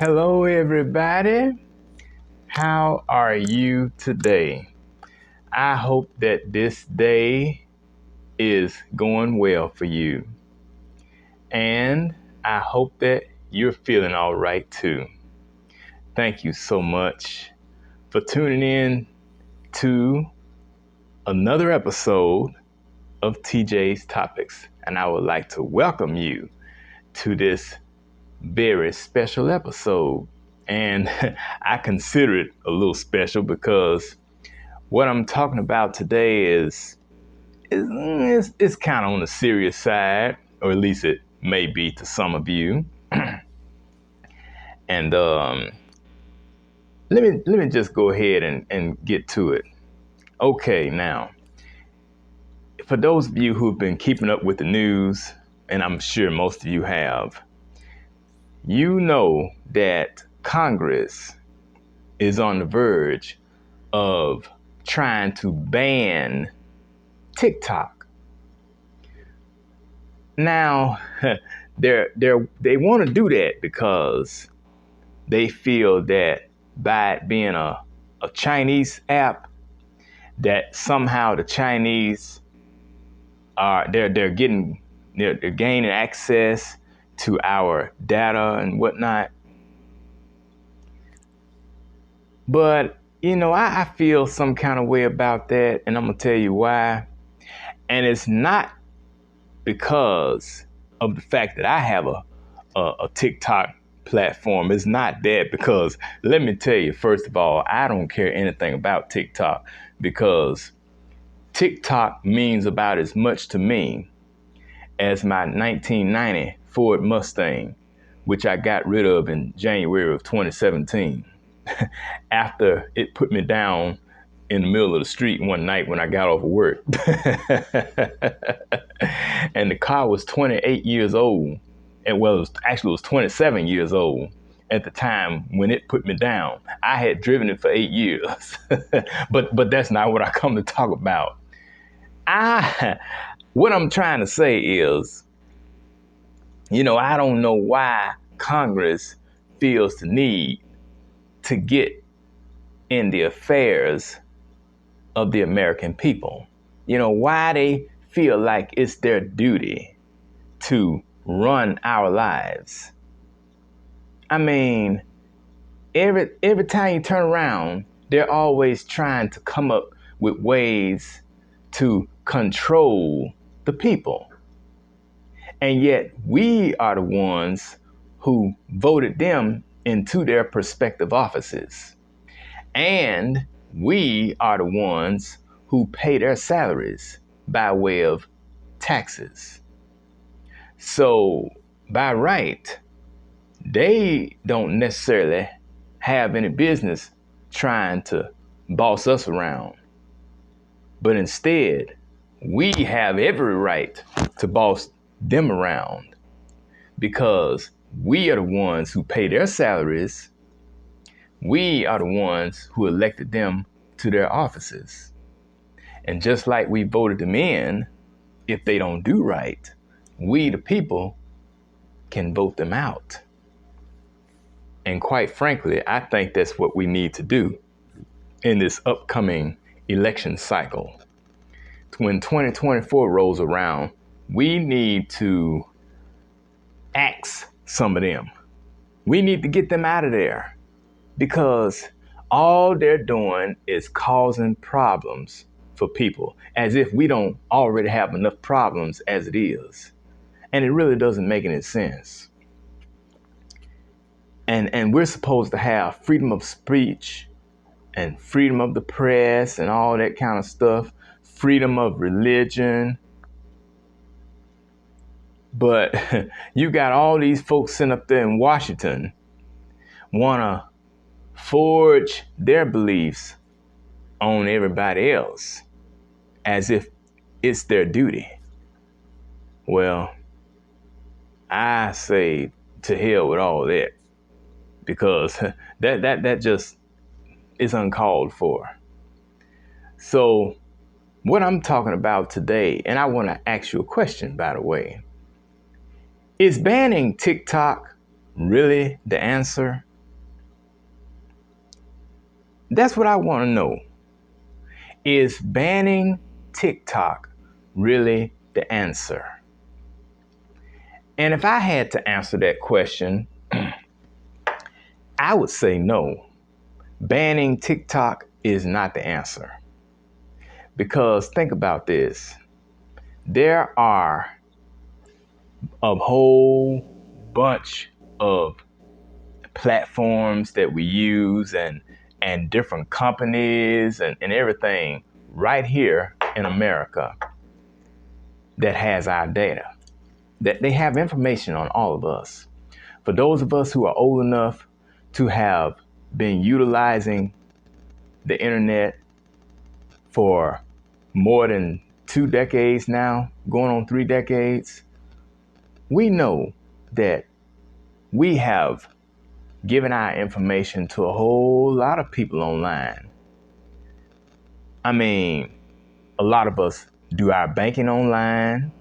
Hello, everybody. How are you today? I hope that this day is going well for you. And I hope that you're feeling all right too. Thank you so much for tuning in to another episode of TJ's Topics. And I would like to welcome you to this very special episode. And I consider it a little special because what I'm talking about today is kind of on the serious side, or at least it may be to some of you. And let me just go ahead and get to it. Okay, now, for those of you who've been keeping up with the news, and I'm sure most of you have, you know that Congress is on the verge of trying to ban TikTok. Now, they want to do that because they feel that by it being a Chinese app, that somehow the Chinese they're gaining access to our data and whatnot. But I feel some kind of way about that, and I'm gonna tell you why. And it's not because of the fact that I have a TikTok platform. It's not that, because let me tell you, first of all, I don't care anything about TikTok, because TikTok means about as much to me as my 1990 Ford Mustang, which I got rid of in January of 2017 after it put me down in the middle of the street one night when I got off of work. And the car was 28 years old. And well, it was 27 years old at the time when it put me down. I had driven it for 8 years. but that's not what I come to talk about. What I'm trying to say is, I don't know why Congress feels the need to get in the affairs of the American people. Why they feel like it's their duty to run our lives. I mean, every time you turn around, they're always trying to come up with ways to control the people. And yet we are the ones who voted them into their prospective offices. And we are the ones who pay their salaries by way of taxes. So by right, they don't necessarily have any business trying to boss us around. But instead, we have every right to boss them around, because we are the ones who pay their salaries. We are the ones who elected them to their offices. And just like we voted them in, if they don't do right, we, the people, can vote them out. And quite frankly, I think that's what we need to do in this upcoming election cycle. When 2024 rolls around, we need to axe some of them. We need to get them out of there, because all they're doing is causing problems for people, as if we don't already have enough problems as it is. And it really doesn't make any sense. And we're supposed to have freedom of speech and freedom of the press and all that kind of stuff, freedom of religion. But you got all these folks sitting up there in Washington want to forge their beliefs on everybody else as if it's their duty. Well, I say to hell with all that, because that just is uncalled for. So what I'm talking about today, and I want to ask you a question, by the way, is banning TikTok really the answer? That's what I want to know. Is banning TikTok really the answer? And if I had to answer that question, I would say no. Banning TikTok is not the answer. Because think about this. There are a whole bunch of platforms that we use and different companies and everything right here in America that has our data, that they have information on all of us. For those of us who are old enough to have been utilizing the internet for more than 2 decades now, going on 3 decades, we know that we have given our information to a whole lot of people online. I mean, a lot of us do our banking online.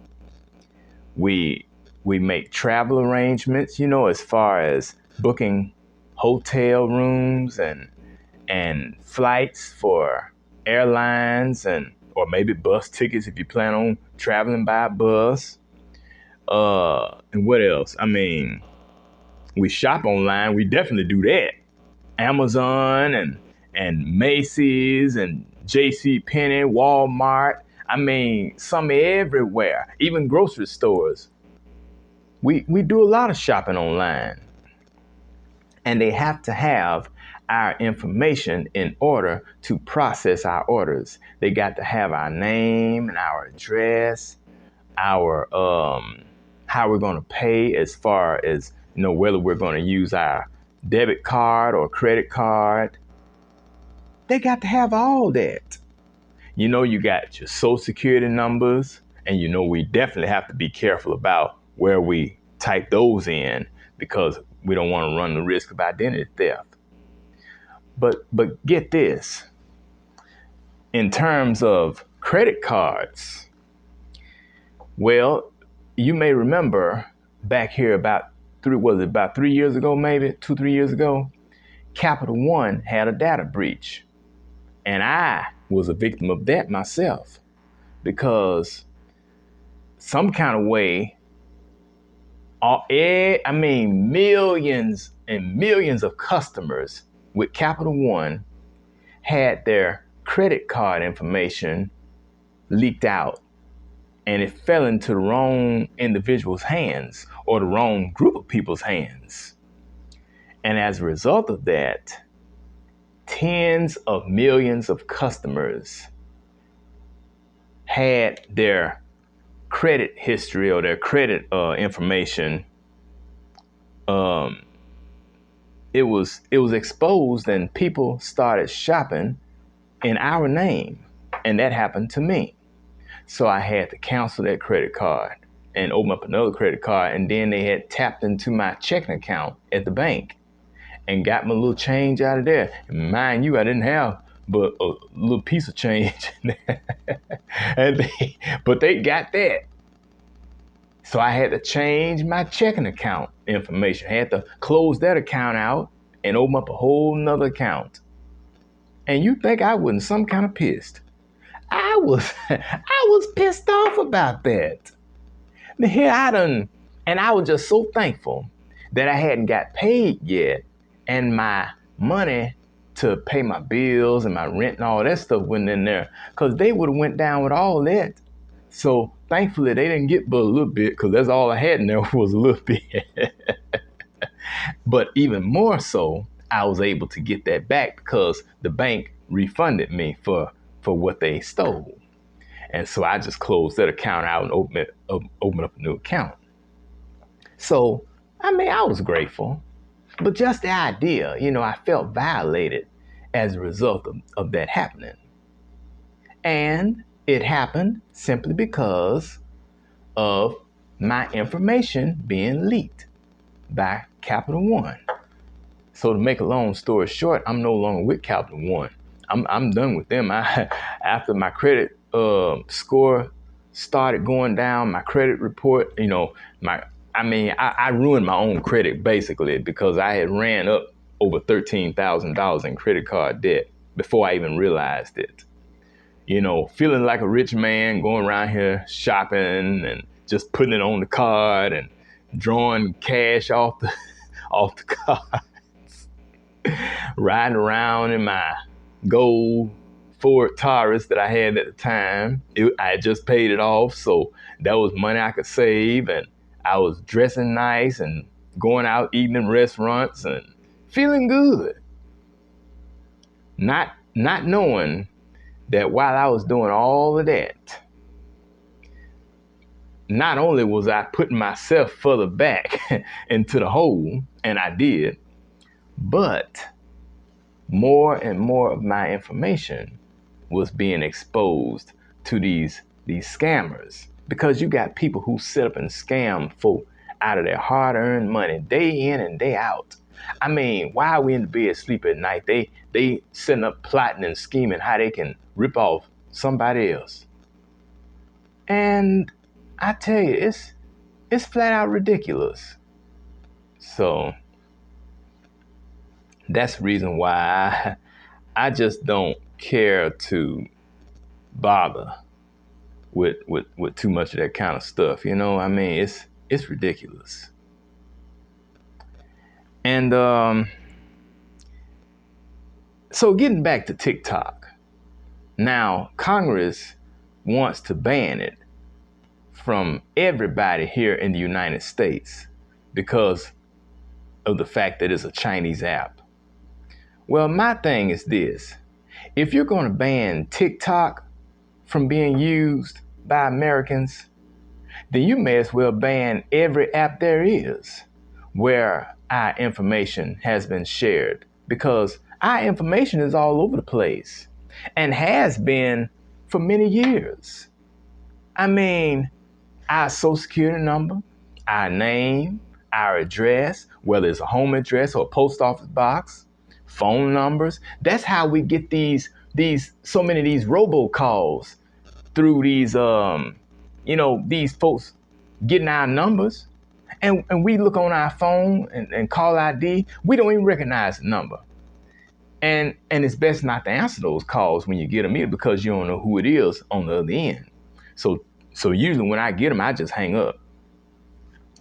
We make travel arrangements, as far as booking hotel rooms and flights for airlines or maybe bus tickets if you plan on traveling by bus. And what else? I mean, we shop online. We definitely do that. Amazon and Macy's and J.C. Penney, Walmart. I mean, some everywhere, even grocery stores. We do a lot of shopping online. And they have to have our information in order to process our orders. They got to have our name and our address, our how we're going to pay, as far as whether we're going to use our debit card or credit card. They got to have all that. You got your social security numbers, and we definitely have to be careful about where we type those in, because we don't want to run the risk of identity theft. But get this. In terms of credit cards, well, you may remember back here about 3 years ago, maybe 2-3 years ago, Capital One had a data breach. And I was a victim of that myself, because some kind of way, millions and millions of customers with Capital One had their credit card information leaked out, and it fell into the wrong individual's hands or the wrong group of people's hands. And as a result of that, tens of millions of customers had their credit history or their credit information. It was exposed, and people started shopping in our name, and that happened to me. So I had to cancel that credit card and open up another credit card, and then they had tapped into my checking account at the bank and got my little change out of there. And mind you, I didn't have but a little piece of change in there. But they got that. So I had to change my checking account information. I had to close that account out and open up a whole nother account. And you think I wasn't some kind of pissed? I was pissed off about that. Here and I was just so thankful that I hadn't got paid yet, and my money to pay my bills and my rent and all that stuff went in there, because they would have went down with all that. So thankfully they didn't get but a little bit, because that's all I had in there was a little bit. But even more so, I was able to get that back because the bank refunded me for what they stole. And so I just closed that account out and opened up a new account. So, I was grateful. But just the idea, I felt violated as a result of that happening. And it happened simply because of my information being leaked by Capital One. So to make a long story short, I'm no longer with Capital One. I'm done with them. After my credit score started going down, my credit report, I ruined my own credit basically, because I had ran up over $13,000 in credit card debt. before I even realized it. You know, feeling like a rich man, going around here shopping and just putting it on the card and drawing cash off the off the card, riding around in my gold Ford Taurus that I had at the time. I had just paid it off, so that was money I could save, and I was dressing nice and going out eating in restaurants and feeling good. Not knowing that while I was doing all of that, not only was I putting myself further back into the hole, and I did, but more and more of my information was being exposed to these scammers, because you got people who sit up and scam folk out of their hard-earned money day in and day out. I mean, while we in the bed sleep at night, they sitting up plotting and scheming how they can rip off somebody else. And I tell you, it's flat out ridiculous. So that's the reason why I just don't care to bother with too much of that kind of stuff. You know, I mean, it's ridiculous. And so getting back to TikTok, now Congress wants to ban it from everybody here in the United States because of the fact that it's a Chinese app. Well, my thing is this: if you're going to ban TikTok from being used by Americans, then you may as well ban every app there is where our information has been shared, because our information is all over the place and has been for many years. I mean, our social security number, our name, our address, whether it's a home address or a post office box, phone numbers. That's how we get these so many of these robocalls through these these folks getting our numbers. And we look on our phone and call ID, we don't even recognize the number. And it's best not to answer those calls when you get them in, because you don't know who it is on the other end. So usually when I get them, I just hang up.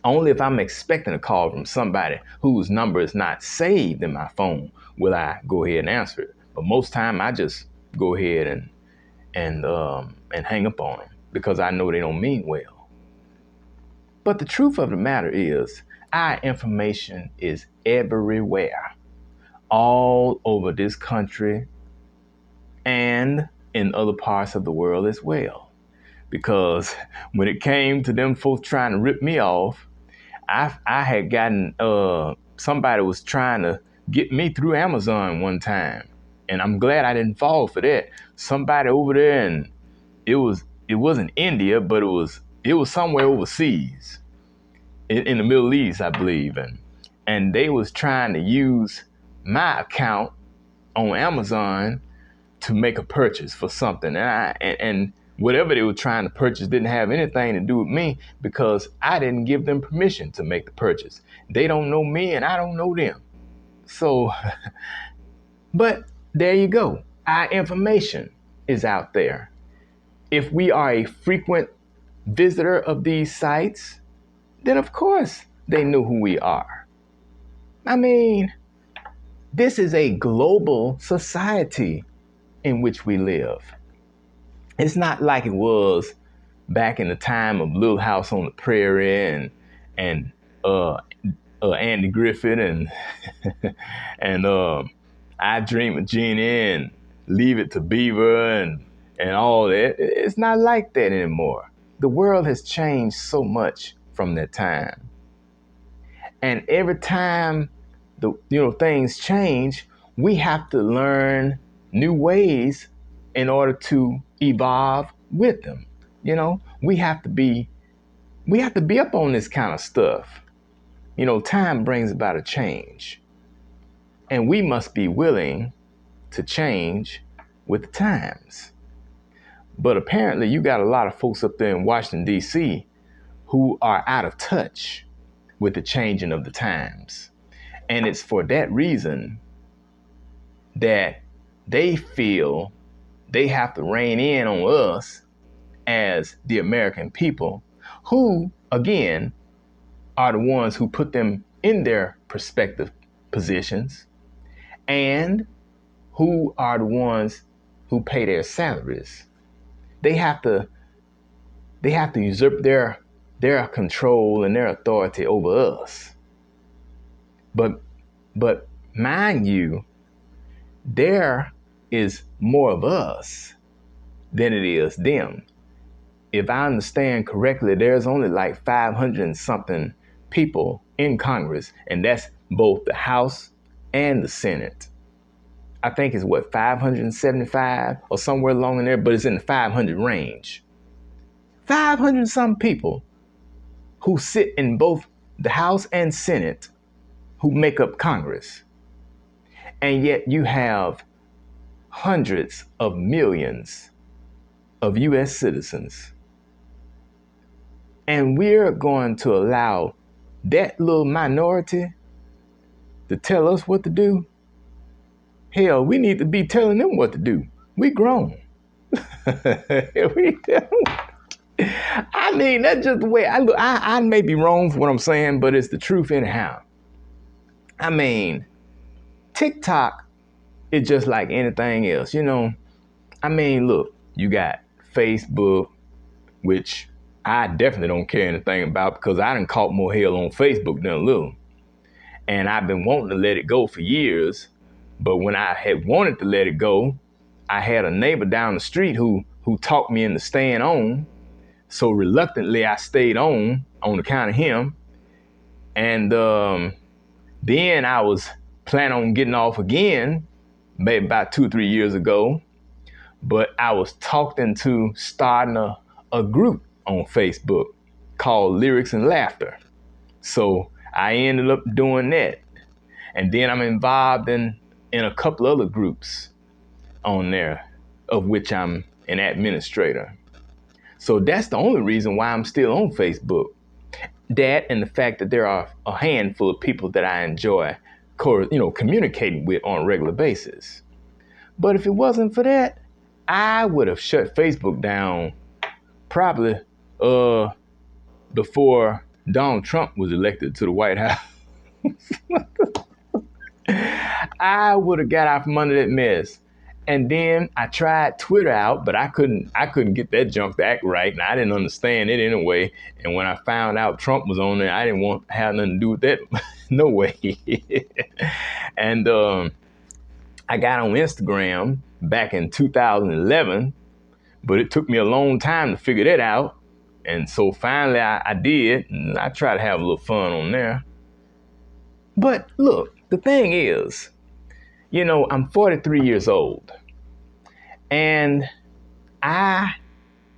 Only if I'm expecting a call from somebody whose number is not saved in my phone will I go ahead and answer it. But most time I just go ahead and hang up on them, because I know they don't mean well. But the truth of the matter is, our information is everywhere, all over this country and in other parts of the world as well. Because when it came to them folks trying to rip me off, I had gotten somebody was trying to get me through Amazon one time, and I'm glad I didn't fall for that. Somebody over there, and it wasn't India, but it was somewhere overseas in the Middle East, I believe, and they was trying to use my account on Amazon to make a purchase for something, and whatever they were trying to purchase didn't have anything to do with me, because I didn't give them permission to make the purchase. They don't know me and I don't know them. So, but there you go. Our information is out there. If we are a frequent visitor of these sites, then of course they know who we are. I mean, this is a global society in which we live. It's not like it was back in the time of Little House on the Prairie and Andy Griffith and and I Dream of Jeannie and Leave It to Beaver and all that. It's not like that anymore. The world has changed so much from that time, and every time things change, we have to learn new ways in order to evolve with them. We have to be up on this kind of stuff. Time brings about a change, and we must be willing to change with the times. But apparently you got a lot of folks up there in Washington, D.C. who are out of touch with the changing of the times. And it's for that reason that they feel they have to rein in on us as the American people, who, again, are the ones who put them in their prospective positions and who are the ones who pay their salaries. They have to usurp their control and their authority over us. But mind you, there is more of us than it is them. If I understand correctly, there's only like 500 and something people in Congress, and that's both the House and the Senate. I think it's 575 or somewhere along in there, but it's in the 500 range. 500 some people who sit in both the House and Senate who make up Congress. And yet you have hundreds of millions of US citizens. And we're going to allow that little minority to tell us what to do? Hell, we need to be telling them what to do. We grown. I mean, that's just the way I look. I may be wrong for what I'm saying, but it's the truth anyhow. I mean, TikTok is just like anything else, you know. I mean, look, you got Facebook, which I definitely don't care anything about because I done caught more hell on Facebook than a little. And I've been wanting to let it go for years. But when I had wanted to let it go, I had a neighbor down the street who talked me into staying on. So reluctantly, I stayed on account of him. And then I was planning on getting off again, maybe about 2 or 3 years ago. But I was talked into starting a group on Facebook called Lyrics and Laughter. So I ended up doing that. And then I'm involved in a couple other groups on there, of which I'm an administrator. So that's the only reason why I'm still on Facebook. That and the fact that there are a handful of people that I enjoy communicating with on a regular basis. But if it wasn't for that, I would have shut Facebook down probably before Donald Trump was elected to the White House. I would have got out from under that mess. And then I tried Twitter out, but I couldn't get that junk to act right. And I didn't understand it anyway. And when I found out Trump was on there, I didn't want to have nothing to do with that. No way. And I got on Instagram back in 2011, but it took me a long time to figure that out. And so finally I did, and I try to have a little fun on there. But look, the thing is, you know, I'm 43 years old, and I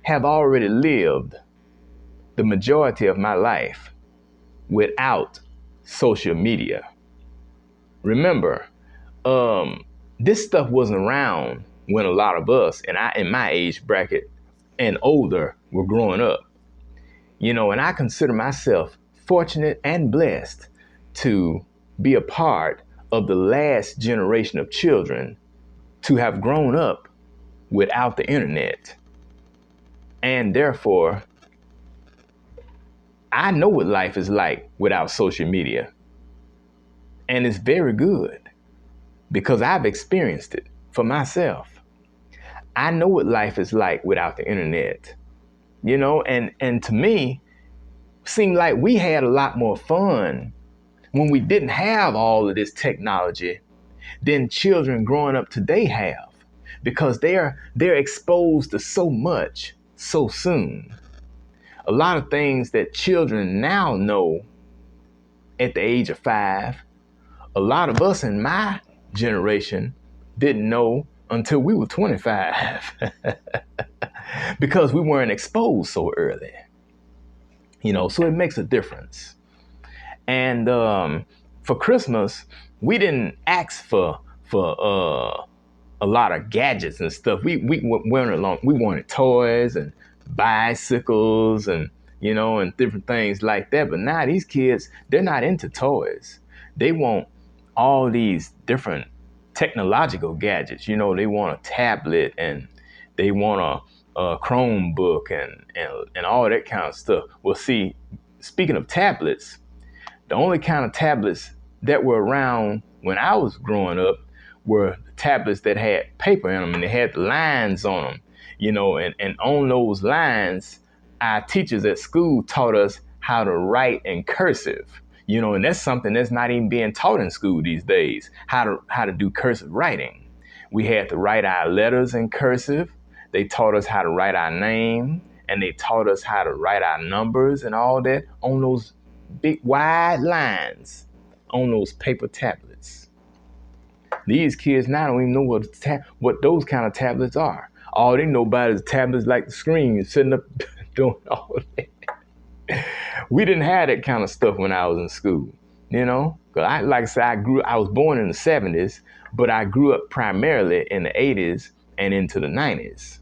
have already lived the majority of my life without social media. Remember, this stuff wasn't around when a lot of us, and I in my age bracket and older, were growing up. You know, and I consider myself fortunate and blessed to be a part of the last generation of children to have grown up without the internet. And therefore, I know what life is like without social media. And it's very good because I've experienced it for myself. I know what life is like without the internet, you know, and to me, seemed like we had a lot more fun when we didn't have all of this technology than children growing up today have, because they're exposed to so much so soon. A lot of things that children now know at the age of 5, a lot of us in my generation didn't know until we were 25 because we weren't exposed so early. You know, so it makes a difference. And for Christmas, we didn't ask for a lot of gadgets and stuff. We wanted toys and bicycles and, you know, and different things like that. But now these kids, they're not into toys. They want all these different technological gadgets. You know, they want a tablet and they want a Chromebook and all that kind of stuff. Well, see, speaking of tablets, the only kind of tablets that were around when I was growing up were tablets that had paper in them and they had the lines on them, you know, and on those lines, our teachers at school taught us how to write in cursive, you know, and that's something that's not even being taught in school these days, how to do cursive writing. We had to write our letters in cursive. They taught us how to write our name and they taught us how to write our numbers and all that on those big wide lines on those paper tablets. These kids now don't even know what those kind of tablets are. All they know about is tablets like the screen sitting up doing all that. We didn't have that kind of stuff when I was in school, you know. Cause like I said, I was born in the 70s, but I grew up primarily in the 80s and into the 90s.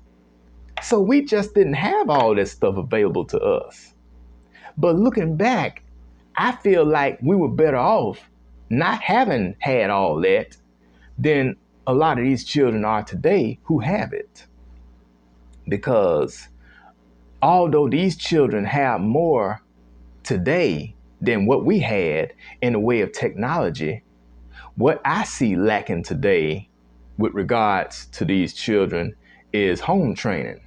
So we just didn't have all that stuff available to us. But looking back, I feel like we were better off not having had all that than a lot of these children are today who have it. Because although these children have more today than what we had in the way of technology, what I see lacking today with regards to these children is home training.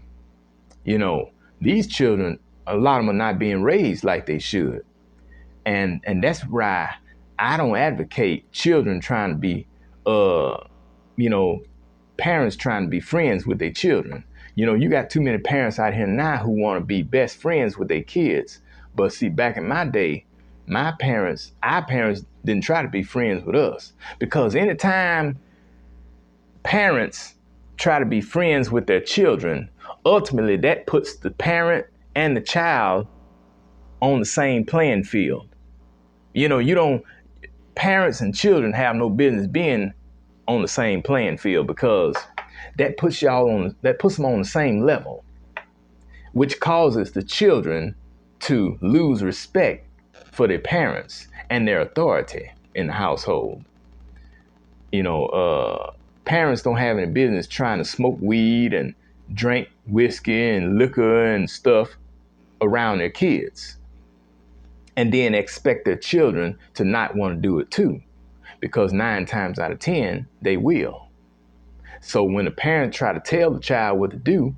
You know, these children, a lot of them are not being raised like they should. And that's why I don't advocate children trying to be, you know, parents trying to be friends with their children. You know, you got too many parents out here now who want to be best friends with their kids. But see, back in my day, our parents didn't try to be friends with us. Because anytime parents try to be friends with their children, ultimately that puts the parent and the child on the same playing field. You know, parents and children have no business being on the same playing field because that puts them on the same level, which causes the children to lose respect for their parents and their authority in the household. You know, parents don't have any business trying to smoke weed and drink whiskey and liquor and stuff around their kids, and then expect their children to not want to do it too, because 9 times out of 10, they will. So when a parent try to tell the child what to do,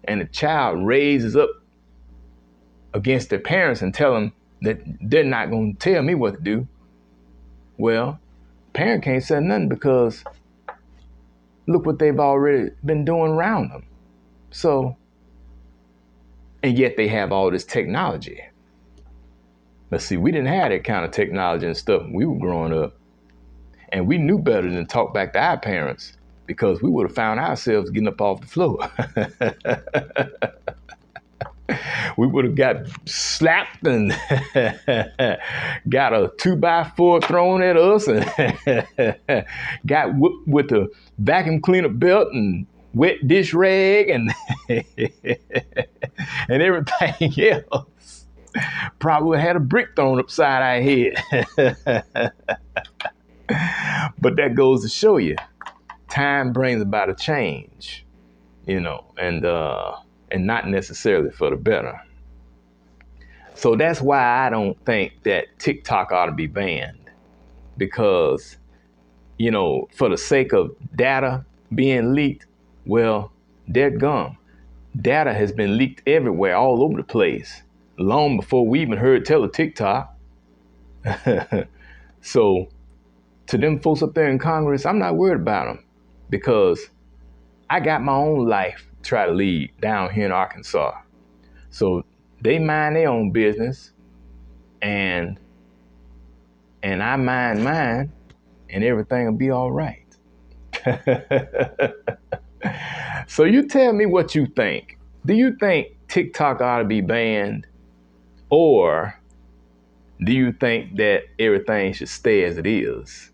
and the child raises up against their parents and tell them that they're not going to tell me what to do, well, parent can't say nothing because look what they've already been doing around them. So, and yet they have all this technology. But see, we didn't have that kind of technology and stuff when we were growing up. And we knew better than to talk back to our parents because we would have found ourselves getting up off the floor. We would have got slapped and got a 2x4 thrown at us and got whooped with a vacuum cleaner belt and wet dish rag and and everything else. Probably had a brick thrown upside our head. But that goes to show you, time brings about a change, you know, and not necessarily for the better. So that's why I don't think that TikTok ought to be banned, because, you know, for the sake of data being leaked, well, dadgum, data has been leaked everywhere, all over the place, long before we even heard tell of TikTok. So to them folks up there in Congress, I'm not worried about them because I got my own life to try to lead down here in Arkansas. So they mind their own business and I mind mine, and everything will be all right. So you tell me what you think. Do you think TikTok ought to be banned, or do you think that everything should stay as it is?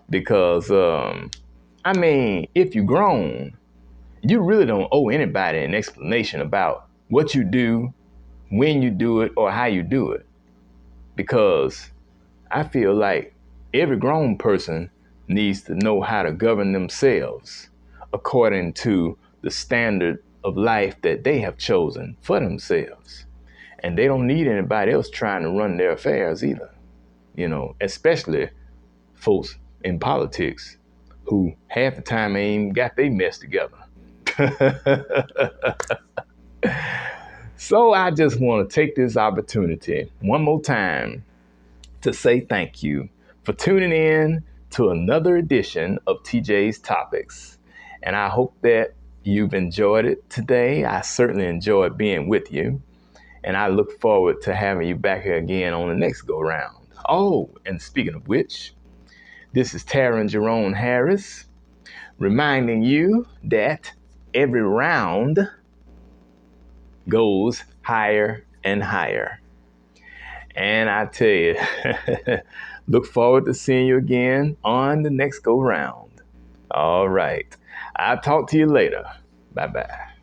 Because, I mean, if you're grown, you really don't owe anybody an explanation about what you do, when you do it, or how you do it. Because I feel like every grown person needs to know how to govern themselves according to the standard of life that they have chosen for themselves. And they don't need anybody else trying to run their affairs either, especially folks in politics who half the time ain't even got their mess together. So I just want to take this opportunity one more time to say thank you for tuning in to another edition of TJ's Topics. And I hope that you've enjoyed it today. I certainly enjoyed being with you. And I look forward to having you back here again on the next go round. Oh, and speaking of which, this is Taryn Jerome Harris reminding you that every round goes higher and higher. And I tell you, look forward to seeing you again on the next go round. All right. I'll talk to you later. Bye-bye.